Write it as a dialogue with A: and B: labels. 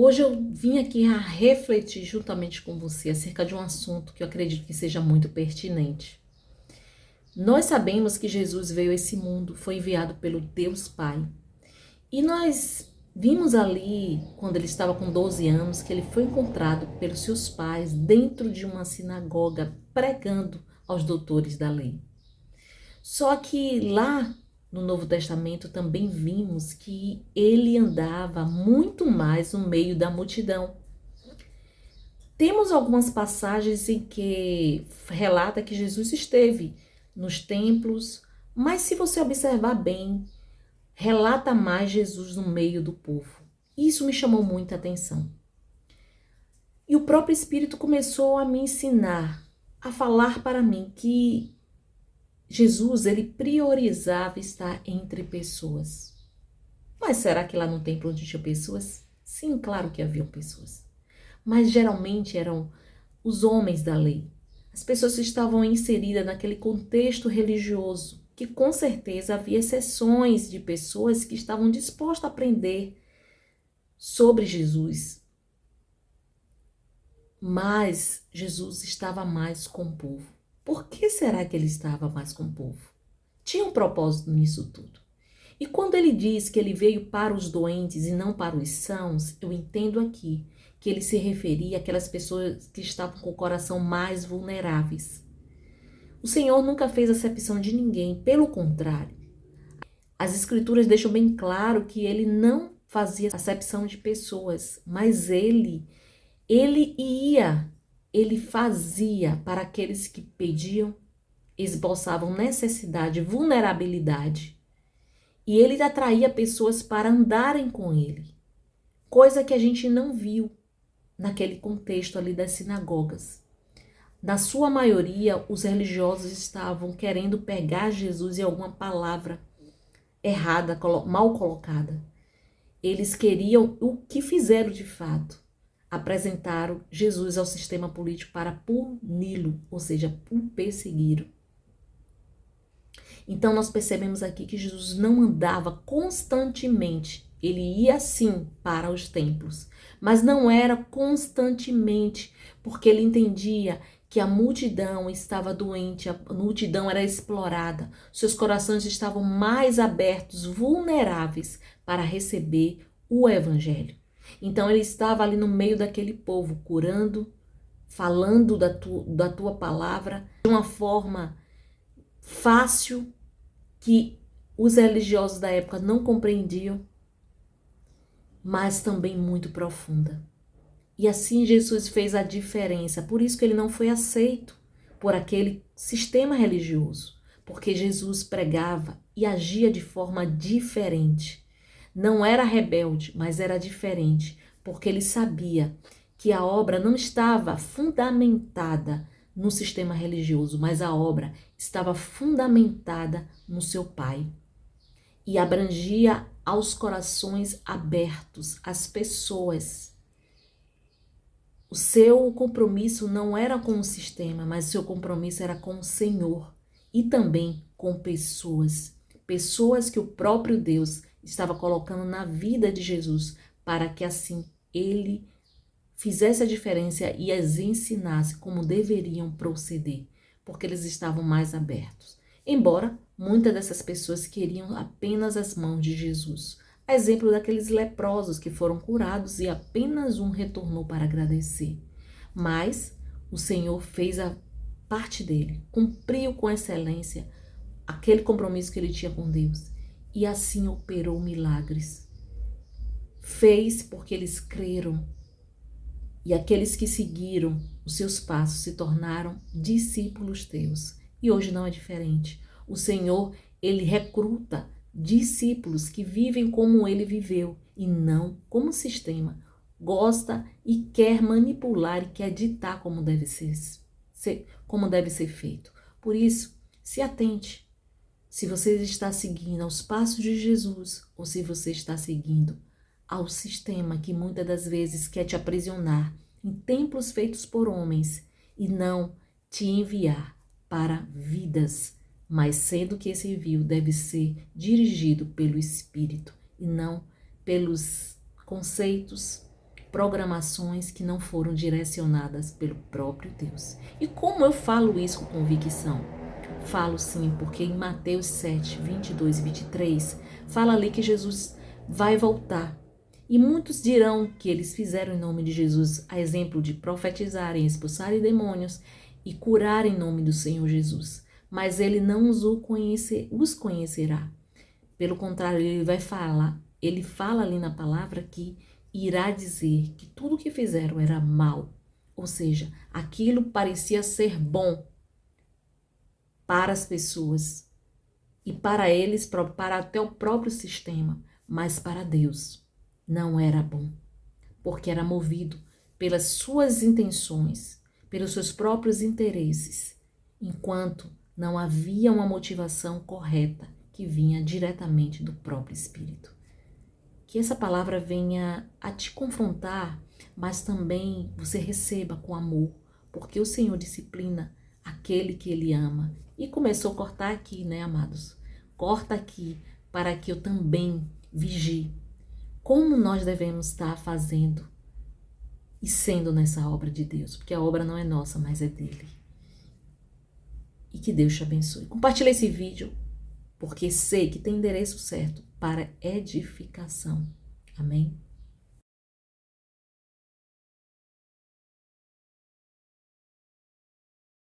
A: Hoje eu vim aqui a refletir juntamente com você acerca de um assunto que eu acredito que seja muito pertinente. Nós sabemos que Jesus veio a esse mundo, foi enviado pelo Deus Pai. E nós vimos ali, quando ele estava com 12 anos, que ele foi encontrado pelos seus pais dentro de uma sinagoga pregando aos doutores da lei. Só que lá no Novo Testamento também vimos que ele andava muito mais no meio da multidão. Temos algumas passagens em que relata que Jesus esteve nos templos, mas se você observar bem, relata mais Jesus no meio do povo. Isso me chamou muita atenção. E o próprio Espírito começou a me ensinar, a falar para mim que Jesus, ele priorizava estar entre pessoas. Mas será que lá no templo onde tinha pessoas? Sim, claro que haviam pessoas. Mas geralmente eram os homens da lei. As pessoas que estavam inseridas naquele contexto religioso, que com certeza havia exceções de pessoas que estavam dispostas a aprender sobre Jesus. Mas Jesus estava mais com o povo. Por que será que ele estava mais com o povo? Tinha um propósito nisso tudo. E quando ele diz que ele veio para os doentes e não para os sãos, eu entendo aqui que ele se referia àquelas pessoas que estavam com o coração mais vulneráveis. O Senhor nunca fez acepção de ninguém, pelo contrário. As Escrituras deixam bem claro que ele não fazia acepção de pessoas, mas ele fazia para aqueles que pediam, esboçavam necessidade, vulnerabilidade. E ele atraía pessoas para andarem com ele, coisa que a gente não viu naquele contexto ali das sinagogas. Na sua maioria, os religiosos estavam querendo pegar Jesus em alguma palavra errada, mal colocada. Eles queriam o que fizeram de fato. Apresentaram Jesus ao sistema político para puni-lo, ou seja, o perseguiram. Então nós percebemos aqui que Jesus não andava constantemente. Ele ia sim para os templos, mas não era constantemente, porque ele entendia que a multidão estava doente, a multidão era explorada, seus corações estavam mais abertos, vulneráveis para receber o evangelho. Então ele estava ali no meio daquele povo, curando, falando da tua palavra de uma forma fácil, que os religiosos da época não compreendiam, mas também muito profunda. E assim Jesus fez a diferença. Por isso que ele não foi aceito por aquele sistema religioso, porque Jesus pregava e agia de forma diferente. Não era rebelde, mas era diferente, porque ele sabia que a obra não estava fundamentada no sistema religioso, mas a obra estava fundamentada no seu Pai e abrangia aos corações abertos, as pessoas. O seu compromisso não era com o sistema, mas o seu compromisso era com o Senhor e também com pessoas. Pessoas que o próprio Deus estava colocando na vida de Jesus para que assim ele fizesse a diferença e as ensinasse como deveriam proceder, porque eles estavam mais abertos. Embora muitas dessas pessoas queriam apenas as mãos de Jesus. A exemplo daqueles leprosos que foram curados e apenas um retornou para agradecer. Mas o Senhor fez a parte dele, cumpriu com excelência aquele compromisso que ele tinha com Deus e assim operou milagres. Fez porque eles creram. E aqueles que seguiram os seus passos se tornaram discípulos teus. E hoje não é diferente. O Senhor, ele recruta discípulos que vivem como ele viveu e não como sistema. Gosta e quer manipular e quer ditar como deve ser feito. Por isso, se atente. Se você está seguindo aos passos de Jesus ou se você está seguindo ao sistema que muitas das vezes quer te aprisionar em templos feitos por homens e não te enviar para vidas, mas sendo que esse envio deve ser dirigido pelo Espírito e não pelos conceitos, programações que não foram direcionadas pelo próprio Deus. E como eu falo isso com convicção? Falo sim, porque em Mateus 7, 22 e 23, fala ali que Jesus vai voltar. E muitos dirão que eles fizeram em nome de Jesus, a exemplo de profetizarem, expulsarem demônios e curar em nome do Senhor Jesus. Mas ele não os conhecerá. Pelo contrário, ele fala ali na palavra que irá dizer que tudo o que fizeram era mal. Ou seja, aquilo parecia ser bom para as pessoas e para eles, para até o próprio sistema, mas para Deus não era bom, porque era movido pelas suas intenções, pelos seus próprios interesses, enquanto não havia uma motivação correta que vinha diretamente do próprio Espírito. Que essa palavra venha a te confrontar, mas também você receba com amor, porque o Senhor disciplina aquele que Ele ama. E começou a cortar aqui, né, amados? Corta aqui para que eu também vigie como nós devemos estar fazendo e sendo nessa obra de Deus, porque a obra não é nossa, mas é dele. E que Deus te abençoe. Compartilhe esse vídeo, porque sei que tem endereço certo para edificação. Amém?